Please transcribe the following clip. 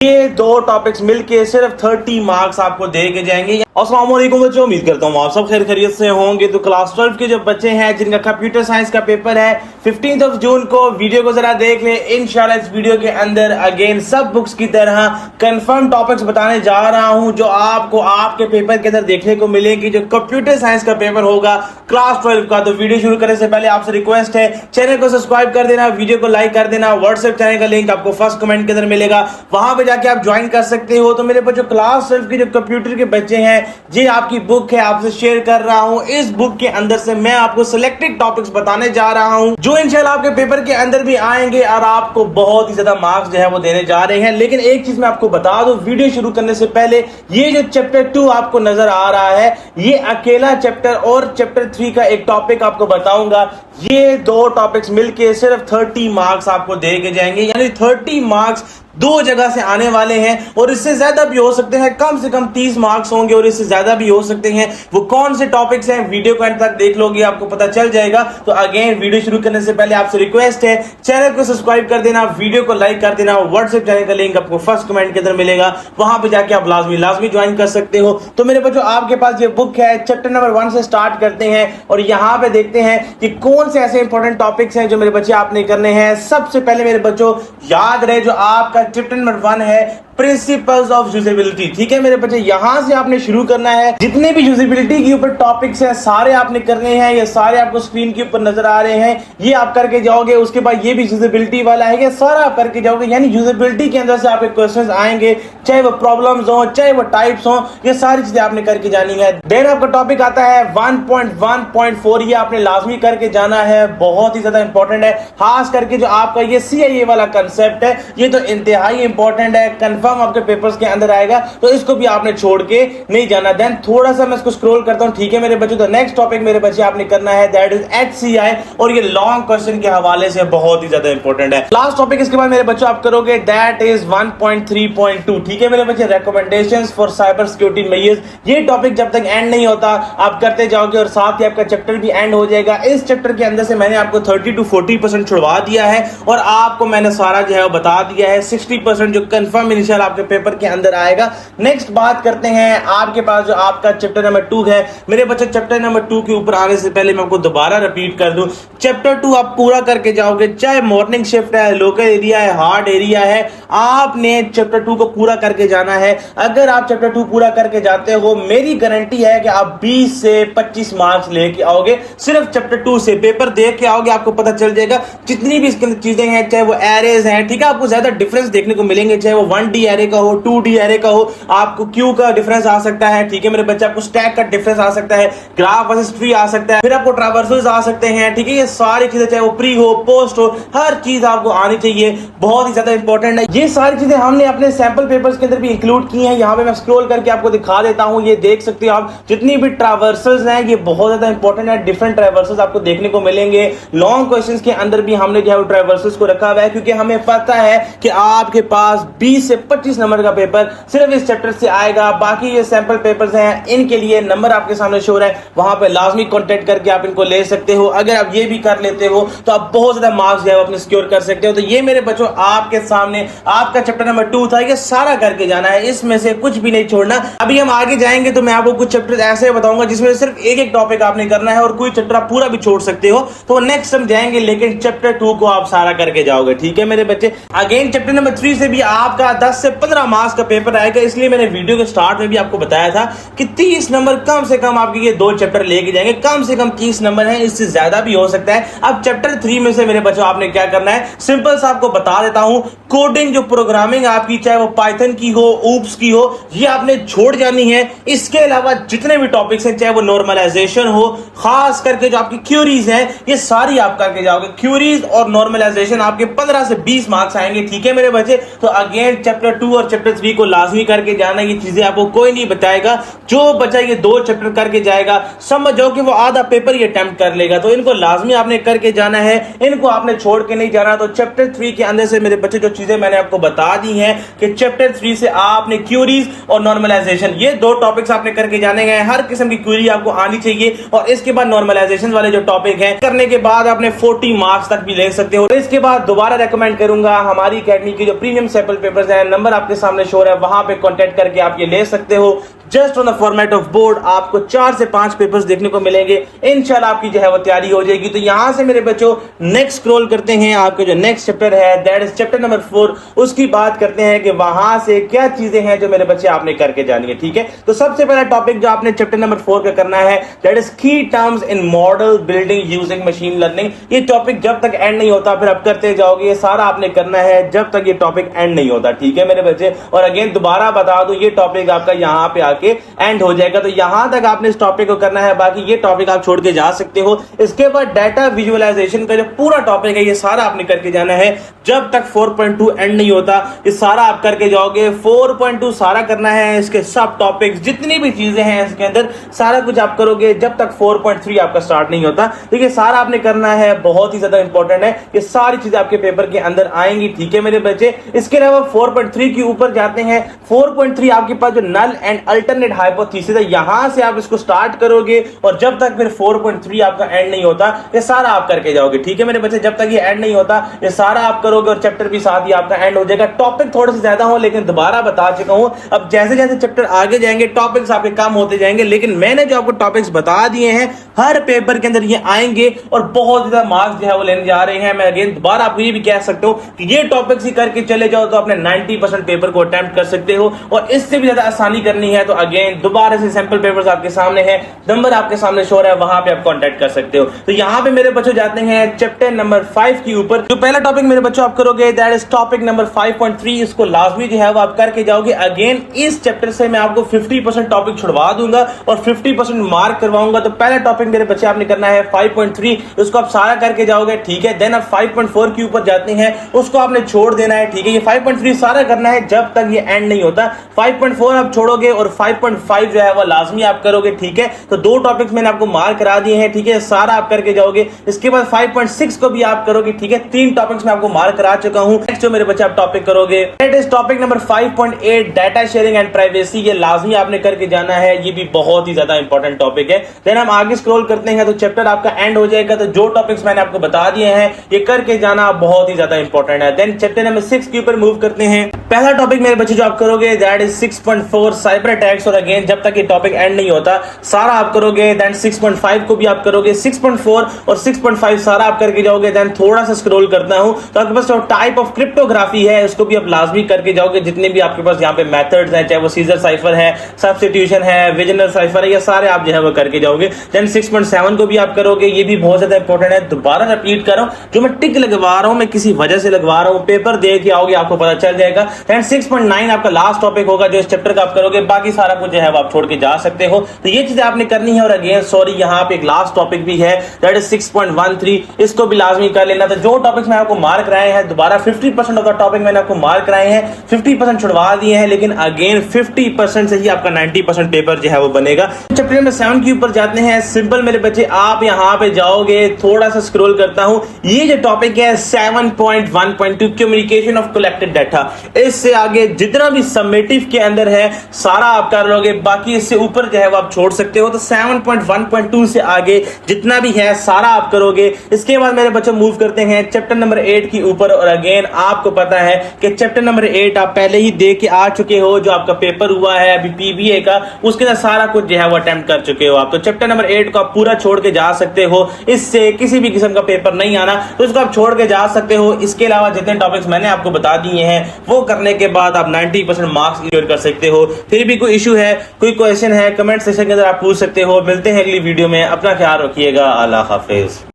ये दो टॉपिक्स मिलके सिर्फ 30 मार्क्स आपको दे के जाएंगे। अस्सलाम वालेकुम बच्चों, उम्मीद करता हूँ आप सब खैर खैरियत से होंगे। तो क्लास 12 के जो बच्चे हैं जिनका कंप्यूटर साइंस का पेपर है 15 जून को, वीडियो को जरा देख ले। इंशाल्लाह इस वीडियो के अंदर अगेन सब बुक्स की तरह कंफर्म टॉपिक्स बताने जा रहा हूँ जो आपको आपके पेपर के अंदर देखने को मिलेंगी, जो कंप्यूटर साइंस का पेपर होगा क्लास 12 का। तो वीडियो शुरू करने से पहले आपसे रिक्वेस्ट है, चैनल को सब्सक्राइब कर देना, वीडियो को लाइक कर देना। व्हाट्सएप चैनल का लिंक आपको फर्स्ट कमेंट के अंदर मिलेगा, वहां पे जाके आप ज्वाइन कर सकते हो। तो मेरे बच्चों क्लास 12 के जो कंप्यूटर के बच्चे हैं, ये आपकी बुक है, आपसे शेयर कर रहा हूं। इस बुक के अंदर से मैं आपको सिलेक्टेड टॉपिक्स बताने जा रहा हूं जो इंशाल्लाह आपके पेपर के अंदर भी आएंगे और आपको बहुत ही ज्यादा मार्क्स जो है वो देने जा रहे हैं। लेकिन एक चीज मैं आपको बता दूं वीडियो शुरू करने से पहले, ये जो चैप्टर 2 आपको नजर आ रहा है, ये अकेला चैप्टर और चैप्टर 3 का एक टॉपिक आपको बताऊंगा। ये दो टॉपिक्स मिलके सिर्फ 30 मार्क्स आपको दे के जाएंगे, यानी 30 मार्क्स दो जगह से आने वाले हैं और इससे ज्यादा भी हो सकते हैं, कम से कम 30 मार्क्स होंगे और इससे ज्यादा भी हो सकते हैं। वो कौन से टॉपिक्स हैं वीडियो को अंत तक देख लोगे आपको पता चल जाएगा। तो अगेन वीडियो शुरू करने से पहले आपसे रिक्वेस्ट है, चैनल को सब्सक्राइब कर देना, वीडियो को लाइक कर देना। व्हाट्सएप चैनल का लिंक आपको फर्स्ट कमेंट के अंदर मिलेगा, वहां पे जाके आप लाजमी ज्वाइन कर सकते हो। तो मेरे बच्चों आपके पास ये बुक है, चैप्टर नंबर 1 से स्टार्ट करते हैं और यहाँ पे देखते हैं कि कौन से ऐसे इंपॉर्टेंट टॉपिक्स हैं जो मेरे बच्चे आपने करने हैं। सबसे पहले मेरे बच्चों याद रहे जो आपका चैप्टर नंबर 1 है प्रिंसिपल्स ऑफ यूजेबिलिटी। ठीक है मेरे बच्चे, यहां से आपने शुरू करना है। जितने भी यूजेबिलिटी के ऊपर टॉपिक्स हैं सारे आपने करने हैं, ये सारे आपको स्क्रीन के ऊपर नजर आ रहे हैं, ये आप करके जाओगे। उसके बाद ये भी यूजेबिलिटी वाला है, ये सारा आप करके जाओगे। यानी यूजेबिलिटी के अंदर से आपके क्वेश्चंस आएंगे, चाहे वो प्रॉब्लम्स हो चाहे वो टाइप्स हो, ये सारी चीजें आपने करके जानी है। देन आपका टॉपिक आता है 1.1.4, ये आपने लाजमी करके जाना है, बहुत ही ज्यादा इंपॉर्टेंट है। खास करके जो आपका ये CIA वाला कंसेप्ट है, ये तो इंतहाई इंपॉर्टेंट है, कंफर्म आपके पेपर्स के अंदर आएगा, तो इसको भी आपने छोड़ के नहीं जाना। देन थोड़ा सा मैं इसको स्क्रॉल करता हूं, ठीक है मेरे बच्चों। तो नेक्स्ट टॉपिक मेरे बच्चे आपने करना है दैट इज HCI, और ये लॉन्ग क्वेश्चन के हवाले से बहुत ही ज्यादा इंपॉर्टेंट है। लास्ट टॉपिक इसके बाद मेरे बच्चों आप करोगे दैट इज 1.3.2, ठीक है मेरे बच्चे, recommendations for cyber security measures. ये टॉपिक जब तक एंड नहीं होता आप करते जाओगे और साथ ही आपका चैप्टर भी एंड हो जाएगा। इस चैप्टर के अंदर से मैंने आपको 30 to 40% छुड़वा दिया है और आपको मैंने सारा जो है वो बता दिया है। 60% जो कंफर्म इंशाल्लाह आपके पेपर के अंदर आएगा। नेक्स्ट बात करते हैं आपके पास जो आपका चैप्टर नंबर 2 है मेरे बच्चे। चैप्टर नंबर 2 के ऊपर आने से पहले मैं आपको दोबारा रिपीट कर दूं, चैप्टर 2 आप पूरा करके जाओगे, चाहे मॉर्निंग शिफ्ट है, लोकल एरिया है, हार्ड एरिया है, आपने चैप्टर 2 को पूरा करके जाना है। अगर आप चैप्टर 2 पूरा करके जाते हो, मेरी गारंटी है कि आप 20 से 25 मार्क्स लेके आओगे। सिर्फ चैप्टर 2 से पेपर देख के आओगे, आपको पता चल जाएगा जितनी भी इसके अंदर चीजें हैं, चाहे वो एरेज हैं, ठीक है, आपको ज्यादा डिफरेंस देखने को मिलेंगे, चाहे वो 1D एरे का हो, 2D एरे का हो, आपको क्यू का डिफरेंस आ सकता है, ठीक है मेरे बच्चे, आपको स्टैक का डिफरेंस आ सकता है, ग्राफ वर्सेस ट्री आ सकता है, फिर आपको ट्रावर्सल्स आ सकते हैं, ठीक है। ये सारी चीजें चाहे वो प्री हो पोस्ट हो, हर चीज आपको आनी चाहिए, बहुत ही ज्यादा इंपॉर्टेंट है। ये सारी चीजें हमने अपने सैंपल पेपर्स के अंदर भी इंक्लूड की हैं। यहाँ पे मैं स्क्रॉल करके आपको दिखा देता हूँ, ये देख सकते हो आप, जितनी भी ट्रावर्सल्स हैं ये बहुत ज्यादा इंपॉर्टेंट है। डिफरेंट ट्रावर्सल्स आपको देखने को मिलेंगे। लॉन्ग क्वेश्चंस के अंदर भी हमने जो है वो ट्रावर्सल्स को रखा हुआ है, क्योंकि हमें पता है कि आपके पास 20 से 25 नंबर का पेपर सिर्फ इस चैप्टर से आएगा। बाकी ये सैंपल पेपर्स हैं, इनके लिए नंबर आपके सामने शो है, वहां पे लाजमी कांटेक्ट करके आप इनको ले सकते हो। अगर आप ये भी कर लेते हो तो आप बहुत ज्यादा मार्क्स जो है अपने सिक्योर कर सकते हो। तो ये मेरे बच्चों आपके सामने आपका चैप्टर नंबर 2 था, ये सारा करके जाना है, इसमें से कुछ भी नहीं छोड़ना। अभी हम आगे जाएंगे तो मैं आपको कुछ चैप्टर ऐसे बताऊंगा जिसमें सिर्फ एक टॉपिक आपने करना है और कोई चैप्टर आप पूरा भी छोड़ सकते हो, तो नेक्स्ट हम जाएंगे, लेकिन चैप्टर 2 को आप सारा करके जाओगे, ठीक है मेरे बच्चे। अगेन चैप्टर नंबर 3 से भी आपका 10 से 15 मार्क्स का पेपर आएगा, इसलिए मैंने वीडियो के स्टार्ट में भी आपको बताया था कि 30 नंबर कम से कम आपके ये दो चैप्टर लेके जाएंगे। कम से कम 30 नंबर है, इससे ज्यादा भी हो सकता है। अब चैप्टर 3 में से मेरे बच्चों आपने क्या करना है, सिंपल सा आपको बता देता हूं, कोडिंग जो प्रोग्रामिंग आपकी, चाहे वो पाइथन की हो, ऊप्स की हो, ये आपने छोड़ जानी है। इसके अलावा जितने भी टॉपिक्स हैं, चाहे वो नॉर्मलाइजेशन हो, खास करके जो आपकी क्यूरीज हैं, ये सारी आप करके जाओगे। क्यूरीज और नॉर्मलाइजेशन आपके 15 से 20 मार्क्स आएंगे, ठीक है मेरे बच्चे। तो अगेन चैप्टर 2 और चैप्टर 3 को लाजमी करके जाना, ये चीजें आपको कोई नहीं बताएगा। जो बच्चा ये दो चैप्टर करके जाएगा, समझ जाओ कि वो आधा पेपर ही अटेम्प्ट कर लेगा। तो इनको लाजमी आपने करके जाना है, इनको आपने छोड़ के नहीं जाना। तो चैप्टर 3 के अंदर से मेरे बच्चे जो चीजें मैंने आपको बता दी हैं कि चैप्टर 3 से आपने क्यूरीज और नॉर्मलाइजेशन, ये दो टॉपिक्स आपने करके जाने हैं। हर किस्म की क्यूरी आपको आनी चाहिए और इसके बाद नॉर्मलाइजेशन वाले जो टॉपिक हैं करने के बाद आपने 40 मार्क्स तक भी ले सकते हो। इसके बाद दोबारा रेकमेंड करूंगा हमारी अकेडमी की जो प्रीमियम सैंपल पेपर्स हैं, नंबर आपके सामने शो है, वहां पे कांटेक्ट करके आप ये ले सकते हो। Just on the format of board आपको 4 से 5 पेपर्स देखने को मिलेंगे। इंशाल्लाह आपकी जो है वो तैयारी हो जाएगी। तो यहां से मेरे बच्चों नेक्स्ट स्क्रॉल करते हैं, आपके जो नेक्स्ट चैप्टर है दैट इज चैप्टर नंबर 4, उसकी बात करते हैं कि वहां से क्या चीजें हैं जो मेरे बच्चे आपने करके जानी है। ठीक है, तो सबसे पहला टॉपिक जो आपने चैप्टर नंबर 4 का करना है दैट इज की terms in model building using machine learning. ये टॉपिक जब तक एंड नहीं होता फिर आप करते जाओगे, ये सारा आपने करना है जब तक ये टॉपिक एंड नहीं होता। ठीक है मेरे बच्चे, और अगेन दोबारा बता दूं ये टॉपिक आपका यहां पे आके एंड हो जाएगा। तो यहां तक आपने इस टॉपिक को करना है, बाकी ये टॉपिक आप छोड़ के जा सकते हो। इसके बाद डाटा विजुअलाइजेशन का जो पूरा टॉपिक है ये सारा आपने करके जाना है जब तक 4.2 एंड नहीं होता। ये सारा आप करके जाओगे। 4.2 सारा करना है, इसके सब टॉपिक्स जितनी भी चीजें हैं इसके अंदर सारा कुछ आप करोगे जब तक 4.3 आपका स्टार्ट नहीं होता। देखिए सारा आपने करना है, बहुत ही ज्यादा इंपॉर्टेंट है, ये सारी चीजें आपके पेपर के अंदर आएंगी। ठीक है मेरे बच्चे, इसके अलावा 4.3 के ऊपर जाते हैं। 4.3 आपके पास जो नल एंड अल्टरनेट हाइपोथेसिस है, यहां से आप इसको स्टार्ट करोगे और जब तक फिर 4.3 आपका एंड नहीं होता ये सारा आप करके जाओगे। ठीक है मेरे बच्चे, जब तक ये एंड नहीं होता ये सारा आप करोगे और चैप्टर भी साथ ही आपका एंड हो जाएगा। टॉपिक थोड़े से ज्यादा हो लेकिन दोबारा बता चुका हूं, अब जैसे जैसे चैप्टर आगे जाएंगे टॉपिक्स आपके कम होते जाएंगे, लेकिन मैंने जो आपको टॉपिक्स बता दिए हैं हर पेपर के अंदर ये आएंगे और बहुत ज्यादा मार्क्स जो है वो लेने जा रहे हैं। मैं अगेन दोबारा आपको ये भी कह सकता हूं कि ये टॉपिक्स ही करके चले जाओ तो अपने 90% पेपर को अटेम्प्ट कर सकते हो, और इससे भी ज्यादा आसानी करनी है तो अगेन दोबारा से सैंपल पेपर्स आपके सामने है, नंबर आपके सामने शो है, वहां पे आप कांटेक्ट कर सकते हो। तो यहां पे मेरे बच्चों जाते हैं चैप्टर नंबर 5 के ऊपर। जो पहला टॉपिक मेरे बच्चों आप करोगे दैट इज टॉपिक नंबर 5.3, इसको लाजमी जो है वो आप करके जाओगे। अगेन इस चैप्टर से मैं आपको 50% टॉपिक छुड़वा दूंगा और 50% मार्क करवाऊंगा। तो पहला टॉपिक मेरे बच्चे आपने करना है 5.3, उसको आप सारा करके जाओगे। ठीक है, देन आप 5.4 के ऊपर जाते हैं, उसको आपने छोड़ देना है। ठीक है, ये 5.3 सारा करना है जब तक ये एंड नहीं होता। 5.4 आप छोड़ोगे और 5.5 जो है वो लाजमी आप करोगे। ठीक है, तो 2 टॉपिक्स मैंने आपको मार्क करा दिए हैं। ठीक है, सारा आप करके जाओगे। इसके बाद 5.6 को भी आप करोगे। ठीक है, 3 टॉपिक्स मैं आपको मार्क करा चुका हूं। नेक्स्ट जो मेरे बच्चे आप टॉपिक करोगे that is topic number 5.8 data sharing and privacy. ये लाजमी आपने करके जाना है, ये भी बहुत ही ज्यादा इंपॉर्टेंट टॉपिक है। देन हम आगे स्क्रॉल करते हैं तो चैप्टर आपका एंड हो जाएगा। तो जो टॉपिक्स मैंने आपको बता दिए हैं ये करके जाना बहुत ही ज्यादा इंपॉर्टेंट है। देन चैप्टर नंबर 6 के ऊपर मूव करते हैं। पहला टॉपिक मेरे बच्चे जो आप करोगे दैट इज 6.4 साइबर अटैक्स, और अगेन जब तक ये टॉपिक एंड नहीं होता सारा आप करोगे। देन 6.5 को भी आप करोगे। 6.4 और 6.5 सारा आप करके जाओगे। देन थोड़ा सा स्क्रॉल करता हूं तो आपके पास जो टाइप ऑफ क्रिप्टोग्राफी है उसको भी आप लाजमी करके जाओगे। जितने भी आपके पास यहाँ पे मेथड्स हैं, चाहे वो सीजर साइफर है, सब्स्टिट्यूशन है, विजनर साइफर है, ये सारे आप जो है वो करके जाओगे। देन 6.7 को भी आप करोगे, ये भी बहुत ज्यादा इंपॉर्टेंट है। दोबारा रिपीट कर रहा हूं, जो मैं टिक लगवा रहा हूं मैं किसी वजह से लगवा रहा हूं, पेपर दे के आओगे आपको पता चल जाएगा। देन 6.9 आपका लास्ट टॉपिक होगा जो इस चैप्टर का आप करोगे। बाकी सारा कुछ जो है वो आप छोड़ के जा सकते हो। तो ये चीजें आपने करनी है। और अगेन सॉरी यहाँ पे एक लास्ट टॉपिक भी है दैट इज 6.13, इसको भी लाजमी कर लेना। तो जो टॉपिक्स मैं आपको मार्क कराए हैं दोबारा 50% ऑफ द टॉपिक मैंने आपको मार्क कराए हैं, 50% छुड़वा दिए हैं, लेकिन अगेन 50% से ही आपका 90% पेपर जो है वो बनेगा। चैप्टर नंबर 7 के ऊपर जाते हैं। सिंपल मेरे बच्चे आप यहाँ पे जाओगे, थोड़ा सा स्क्रॉल करता हूं, ये जो टॉपिक है 7.1.2 कम्युनिकेशन ऑफ कलेक्टेड डाटा। इससे आगे जितना भी समेटिव के अंदर है सारा आप कर लोगे, बाकी इससे ऊपर जो है वो आप छोड़ सकते हो। तो 7.1.2 से आगे जितना भी है सारा आप करोगे। इसके बाद मेरे बच्चे मूव करते हैं चैप्टर नंबर 8 के ऊपर। और अगेन आपको पता है कि चैप्टर नंबर 8 आप पहले ही दे के आ चुके हो, जो आपका पेपर हुआ है अभी पीबीए का, उसके अंदर सारा कुछ जो है वो अटेम्प्ट कर चुके हो आप। तो चैप्टर नंबर 8 को आप पूरा छोड़ के जा सकते हो, इससे किसी भी किस्म का पेपर नहीं आना, तो इसको आप छोड़ के जा सकते हो। इसके अलावा जितने टॉपिक्स मैंने आपको बता दिए हैं वो करने के बाद आप 90% मार्क्स क्लियर कर सकते हो। फिर भी कोई इशू है, कोई क्वेश्चन है, कमेंट सेक्शन के अंदर आप पूछ सकते हो। मिलते हैं अगली वीडियो में, अपना ख्याल रखिएगा। अल्लाह हाफिज।